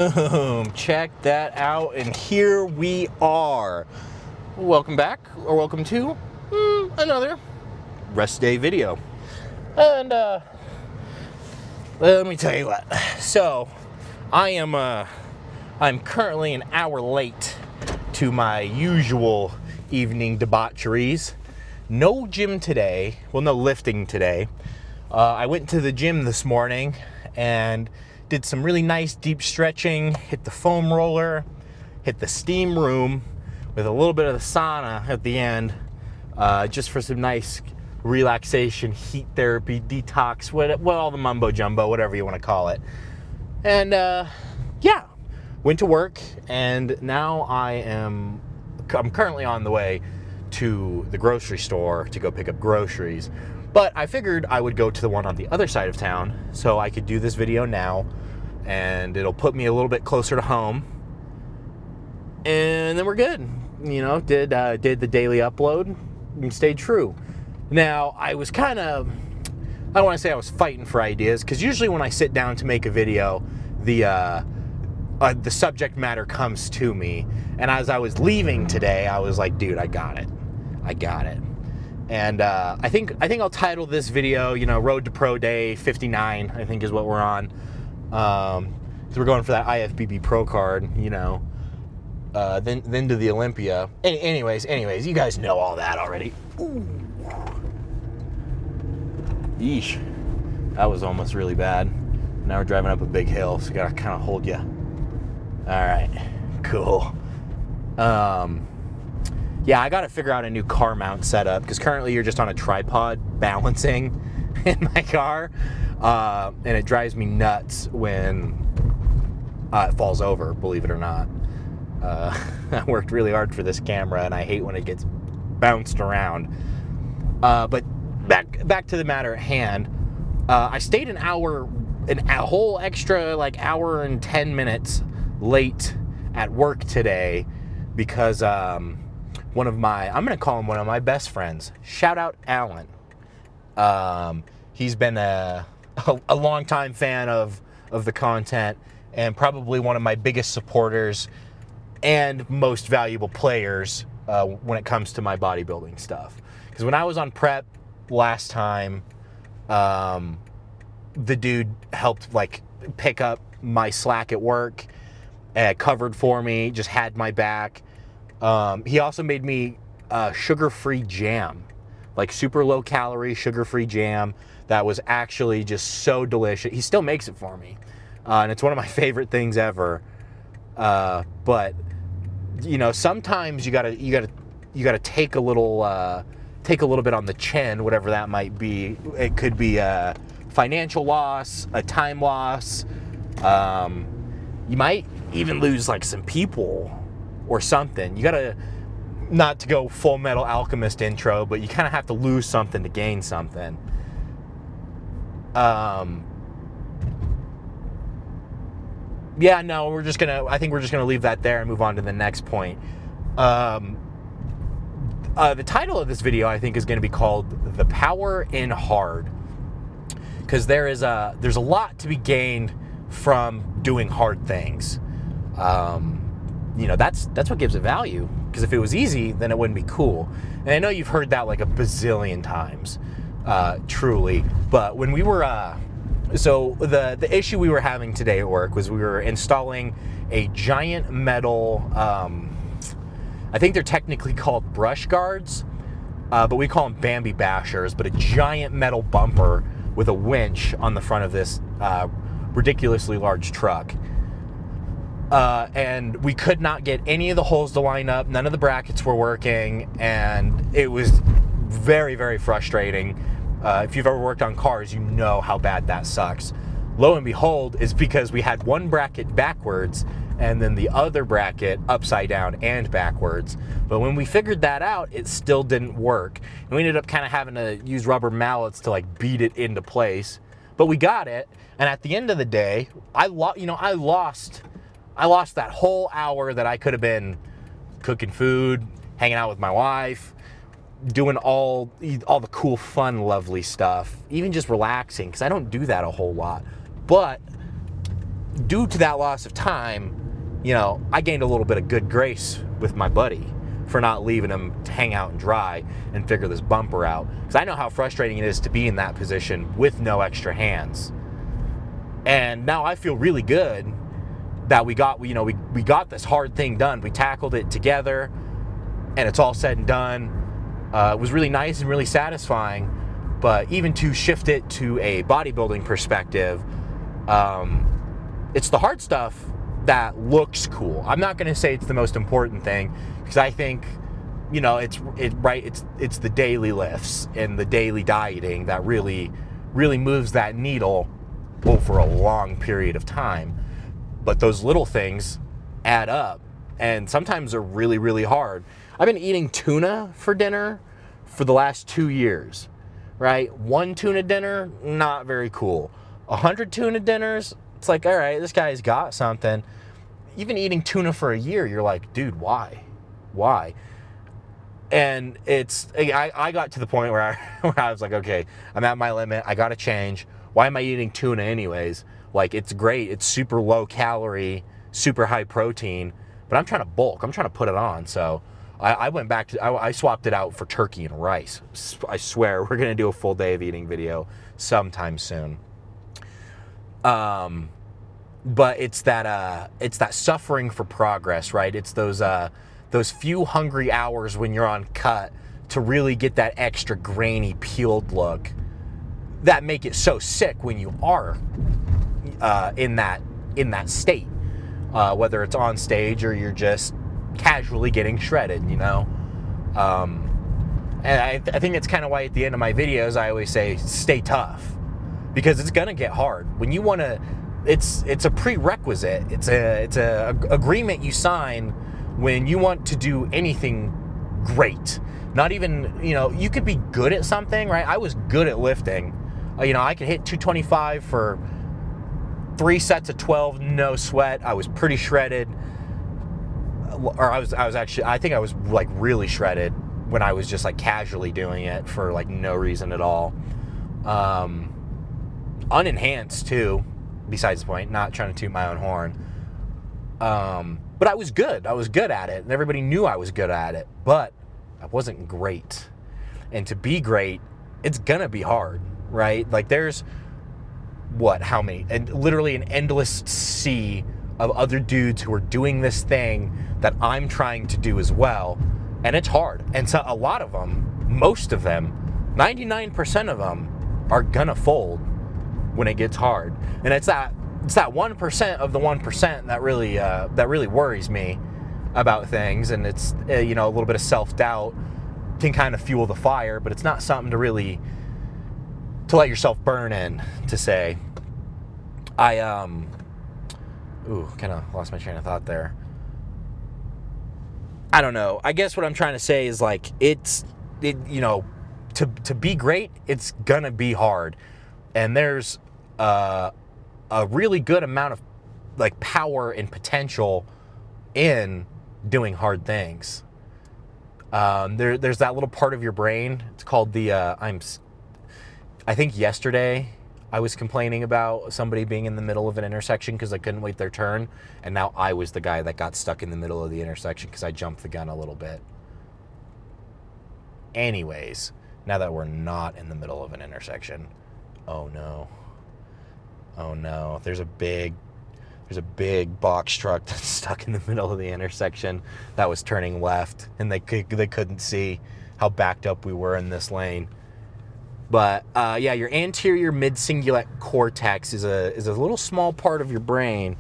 Boom, check that out, and here we are. Welcome back, or welcome to another rest day video. And let me tell you what. So, I'm currently an hour late to my usual evening debaucheries. No gym today. Well, no lifting today. I went to the gym this morning and did some really nice deep stretching, hit the foam roller, hit the steam room with a little bit of the sauna at the end, just for some nice relaxation, heat therapy, detox, what all the mumbo jumbo, whatever you want to call it. And yeah, went to work, and now I'm currently on the way to the grocery store to go pick up groceries. But I figured I would go to the one on the other side of town so I could do this video now, and it'll put me a little bit closer to home. And then we're good. You know, did the daily upload and stayed true. Now, I was I don't want to say I was fighting for ideas, because usually when I sit down to make a video, the subject matter comes to me. And as I was leaving today, I was like, dude, I got it. And I think I'll title this video, you know, Road to Pro Day 59, I think is what we're on. So we're going for that IFBB Pro card, you know. Then to the Olympia. Anyways, you guys know all that already. Ooh. Yeesh. That was almost really bad. Now we're driving up a big hill, so gotta kind of hold you. Alright, cool. Yeah, I gotta figure out a new car mount setup, because currently you're just on a tripod balancing in my car, and it drives me nuts when it falls over, believe it or not. I worked really hard for this camera, and I hate when it gets bounced around. But back to the matter at hand. I stayed a whole extra hour and 10 minutes late at work today because I'm gonna call him one of my best friends. Shout out Alan. He's been a longtime fan of the content, and probably one of my biggest supporters and most valuable players when it comes to my bodybuilding stuff. Because when I was on prep last time, the dude helped pick up my slack at work, covered for me, just had my back. He also made me sugar-free jam, like super low calorie sugar-free jam that was actually just so delicious. He still makes it for me, and it's one of my favorite things ever. But you know, sometimes you gotta take a little bit on the chin, whatever that might be. It could be a financial loss, a time loss. You might even lose some people or something. You gotta, not to go Full Metal Alchemist intro, but you kind of have to lose something to gain something. Yeah, no, I think we're just gonna leave that there and move on to the next point. The title of this video, I think, is gonna be called The Power in Hard. Because there's a lot to be gained from doing hard things. You know, that's what gives it value. Because if it was easy, then it wouldn't be cool. And I know you've heard that a bazillion times, truly. But when we were, so the issue we were having today at work was we were installing a giant metal, I think they're technically called brush guards, but we call them Bambi bashers, but a giant metal bumper with a winch on the front of this ridiculously large truck. And we could not get any of the holes to line up. None of the brackets were working, and it was very, very frustrating. If you've ever worked on cars, you know how bad that sucks. Lo and behold, it's because we had one bracket backwards and then the other bracket upside down and backwards. But when we figured that out, it still didn't work. And we ended up kind of having to use rubber mallets to beat it into place. But we got it, and at the end of the day, I lost that whole hour that I could have been cooking food, hanging out with my wife, doing all the cool, fun, lovely stuff, even just relaxing, because I don't do that a whole lot. But due to that loss of time, you know, I gained a little bit of good grace with my buddy for not leaving him to hang out and dry and figure this bumper out. Because I know how frustrating it is to be in that position with no extra hands. And now I feel really good that we got this hard thing done. We tackled it together, and it's all said and done. It was really nice and really satisfying. But even to shift it to a bodybuilding perspective, it's the hard stuff that looks cool. I'm not going to say it's the most important thing, because I think, you know, it's the daily lifts and the daily dieting that really moves that needle over a long period of time. But those little things add up, and sometimes they're really, really hard. I've been eating tuna for dinner for the last 2 years, right? 1 tuna dinner, not very cool. 100 tuna dinners, it's like, all right, this guy's got something. Even eating tuna for a year, you're like, dude, why? And I got to the point where I was like, okay, I'm at my limit. I got to change. Why am I eating tuna anyways? Like, it's great. It's super low calorie, super high protein, but I'm trying to bulk. I'm trying to put it on. So I went back to, I swapped it out for turkey and rice. I swear we're going to do a full day of eating video sometime soon. But it's that suffering for progress, right? It's those few hungry hours when you're on cut to really get that extra grainy, peeled look that make it so sick when you are in that state, whether it's on stage or you're just casually getting shredded, you know. And I think it's kind of why at the end of my videos I always say stay tough, because it's gonna get hard when you want to. It's a prerequisite. It's a agreement you sign when you want to do anything great. Not even, you know, you could be good at something, right? I was good at lifting. You know, I could hit 225 for 3 sets of 12, no sweat. I was pretty shredded. Or I think I was like really shredded when I was just like casually doing it for like no reason at all. Unenhanced too, besides the point, not trying to toot my own horn. But I was good. I was good at it, and everybody knew I was good at it, but I wasn't great. And to be great, it's gonna be hard, right? Like there's how many? And literally an endless sea of other dudes who are doing this thing that I'm trying to do as well. And it's hard. And so a lot of them, most of them, 99% of them are gonna fold when it gets hard. And it's that 1% of the 1% that really worries me about things. And it's you know, a little bit of self-doubt can kind of fuel the fire, but it's not something to let yourself burn in, to say. I kind of lost my train of thought there. I don't know. I guess what I'm trying to say is like you know, to be great, it's gonna be hard, and there's a really good amount of like power and potential in doing hard things. There's that little part of your brain. It's called the I think yesterday I was complaining about somebody being in the middle of an intersection because they couldn't wait their turn, and now I was the guy that got stuck in the middle of the intersection because I jumped the gun a little bit. Anyways, now that we're not in the middle of an intersection, oh no, there's a big box truck that's stuck in the middle of the intersection that was turning left, and they couldn't see how backed up we were in this lane. But yeah, your anterior mid-cingulate cortex is a little small part of your brain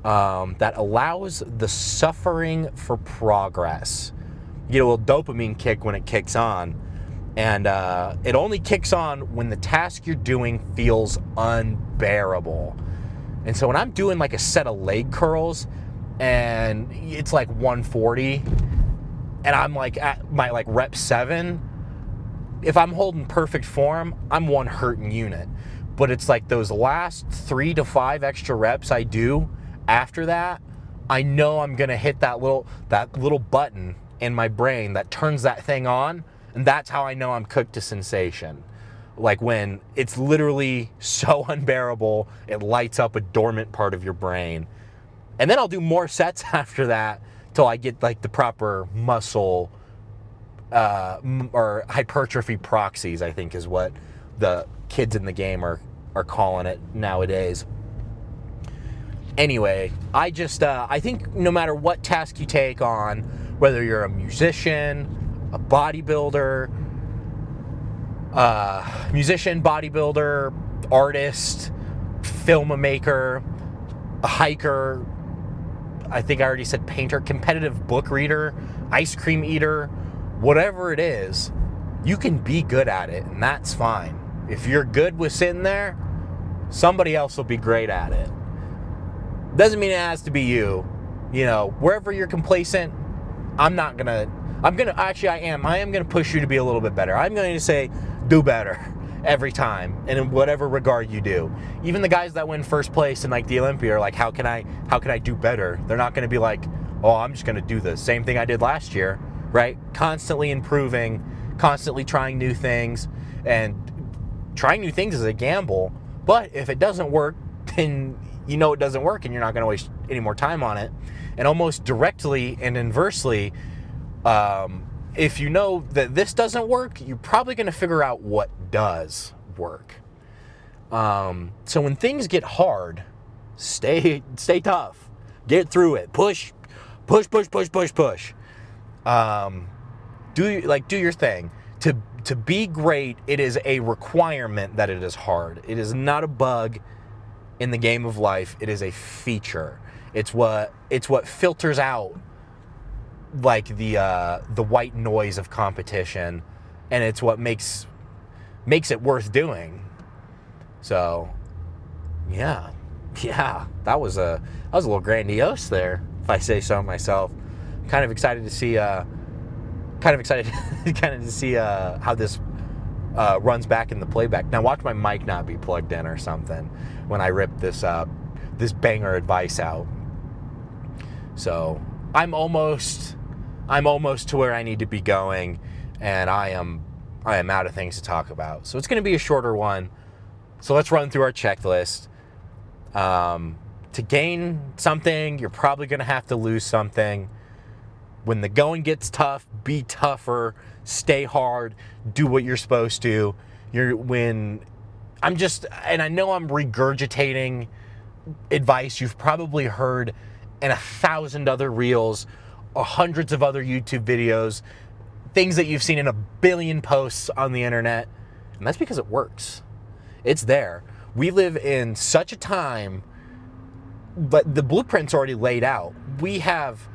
that allows the suffering for progress. You get a little dopamine kick when it kicks on, and it only kicks on when the task you're doing feels unbearable. And so when I'm doing like a set of leg curls and it's like 140 and I'm like at my like rep 7, if I'm holding perfect form, I'm one hurting unit. But it's like those last 3 to 5 extra reps I do after that, I know I'm gonna hit that little button in my brain that turns that thing on, and that's how I know I'm cooked to sensation. Like when it's literally so unbearable, it lights up a dormant part of your brain. And then I'll do more sets after that till I get like the proper muscle or hypertrophy proxies, I think is what the kids in the game are calling it nowadays. Anyway, I think no matter what task you take on, whether you're a musician, a bodybuilder, artist, filmmaker, a hiker, I think I already said painter, competitive book reader, ice cream eater, whatever it is, you can be good at it, and that's fine. If you're good with sitting there, somebody else will be great at it. Doesn't mean it has to be you. You know, wherever you're complacent, I am gonna push you to be a little bit better. I'm going to say, do better every time, and in whatever regard you do. Even the guys that win first place in like the Olympia are like, how can I do better? They're not going to be like, oh, I'm just going to do the same thing I did last year, right? Constantly improving, constantly trying new things, and trying new things is a gamble. But if it doesn't work, then you know it doesn't work, and you're not going to waste any more time on it. And almost directly and inversely, if you know that this doesn't work, you're probably going to figure out what does work. So when things get hard, stay tough. Get through it. Push. Do your thing. To be great, it is a requirement that it is hard. It is not a bug in the game of life. It is a feature. It's what filters out like the white noise of competition, and it's what makes it worth doing. So yeah, that was a little grandiose there, if I say so myself. Kind of excited to see how this runs back in the playback. Now watch my mic not be plugged in or something when I rip this banger advice out. So I'm almost to where I need to be going, and I am out of things to talk about. So it's going to be a shorter one. So let's run through our checklist. To gain something, you're probably going to have to lose something. When the going gets tough, be tougher, stay hard, do what you're supposed to. And I know I'm regurgitating advice you've probably heard in 1,000 other reels or hundreds of other YouTube videos, things that you've seen in 1 billion posts on the internet, and that's because it works. It's there. We live in such a time, but the blueprint's already laid out. We have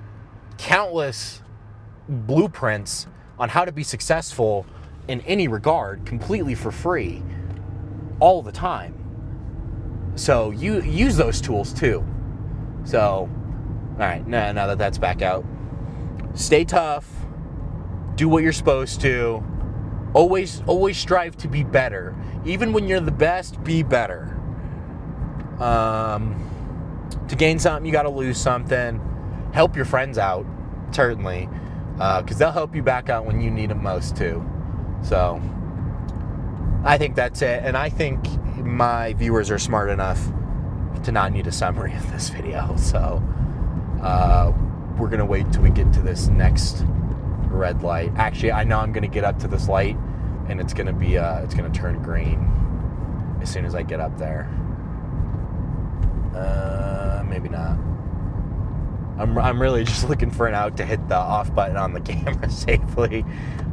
countless blueprints on how to be successful in any regard, completely for free, all the time. So you use those tools too. So, all right, now that that's back out, stay tough, do what you're supposed to, always strive to be better. Even when you're the best, be better. To gain something, you got to lose something. Help your friends out, certainly, because they'll help you back out when you need them most too. So I think that's it, and I think my viewers are smart enough to not need a summary of this video. So we're gonna wait till we get to this next red light. Actually, I know I'm gonna get up to this light, and it's gonna turn green as soon as I get up there. Maybe not. I'm really just looking for an out to hit the off button on the camera safely,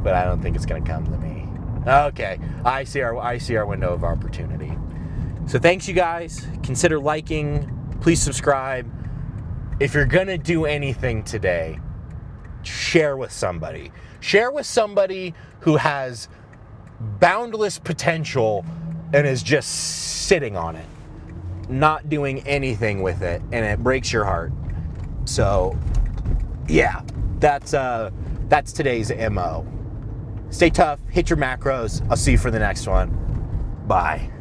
but I don't think it's gonna come to me. Okay, I see our window of opportunity. So thanks, you guys. Consider liking. Please subscribe. If you're gonna do anything today, share with somebody. Share with somebody who has boundless potential and is just sitting on it, not doing anything with it, and it breaks your heart. So yeah, that's today's MO. Stay tough, hit your macros. I'll see you for the next one. Bye.